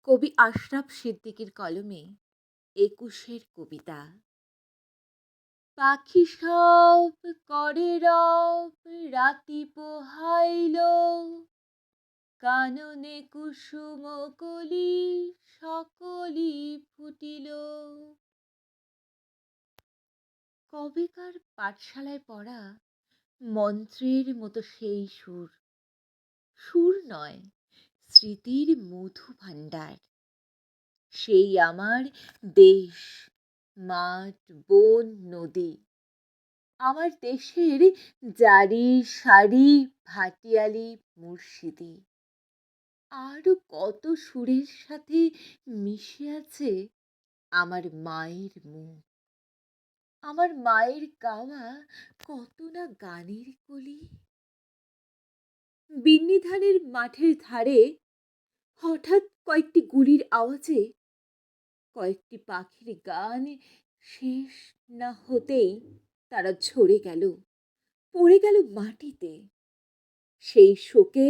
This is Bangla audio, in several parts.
কবি আশরাফ সিদ্দিকীর কলমে ২১-এর কবিতা। পাখি সব করে রব, রাতি পোহাইল, কাননে কুসুম কলি, সকলি ফুটিল। কবেকার পাঠশালায় পড়া মন্ত্রের মতো সেই সুর, সুর নয়, স্মৃতির মধু ভাণ্ডার। সেই আমার দেশ, মাঠ, বন, নদী, আমার দেশের জারি সারি, ভাটিয়ালি, মুর্শিদি। আরও কত সুরের সাথে মিশে আছে আমার মায়ের মুখ, আমার মায়ের গাওয়া কত না গানের কলি। বিন্নি ধানের মাঠের ধারে হঠাৎ কয়েকটি গুলির আওয়াজে কয়েকটি পাখির গান শেষ না হতেই তারা ঝরে গেল, পড়ে গেল মাটিতে। সেই শোকে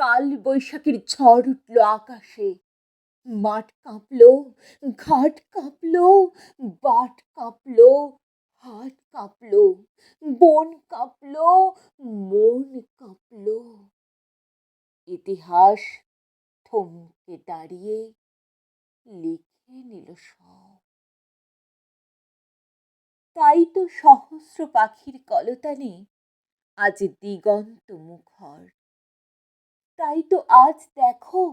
কাল বৈশাখীর ঝড় উঠল আকাশে। মাঠ কাঁপল, ঘাট কাঁপল, বাট কাঁপল, হাট কাঁপল, বন কাঁপল, মন কাঁপল। ইতিহাস থমকে দাঁড়িয়ে লিখে নিল সব। তাই তো সহস্র পাখির কলতানে আজ দিগন্ত মুখর। তাই তো আজ দেখো,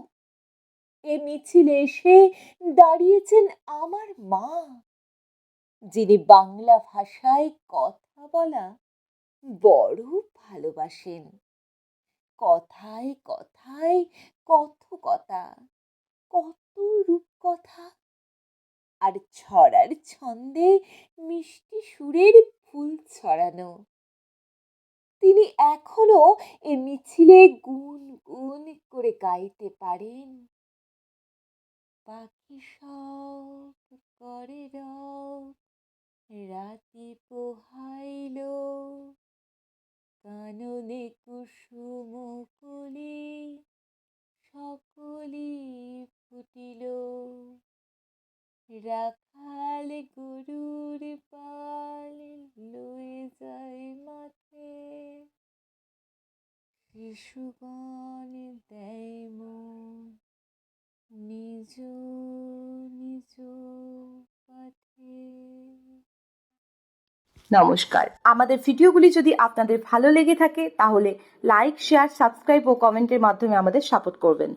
এ মিছিলে এসে দাঁড়িয়েছেন আমার মা, যিনি বাংলা ভাষায় কথা বলা বড় ভালোবাসেন। কথায় কথায় কথকতা, কত রূপকথা, আর ছড়ার ছন্দে মিষ্টি সুরের ফুল ছড়ানো। তিনি এখনো এ মিছিলে গুন গুন করে গাইতে পারেন। পাখি সব করে রব, রাতি পোহাইল, কাননে কুসুম কলি, সকলি ফুটিল। রাখাল গরুর পাল লয়ে যায় মাঠে, শিশুগণ দেয় মন নিজ নিজ পাঠে। নমস্কার। আমাদের ভিডিওগুলি যদি আপনাদের ভালো লেগে থাকে তাহলে লাইক, শেয়ার, সাবস্ক্রাইব ও কমেন্টের মাধ্যমে আমাদের সাপোর্ট করবেন।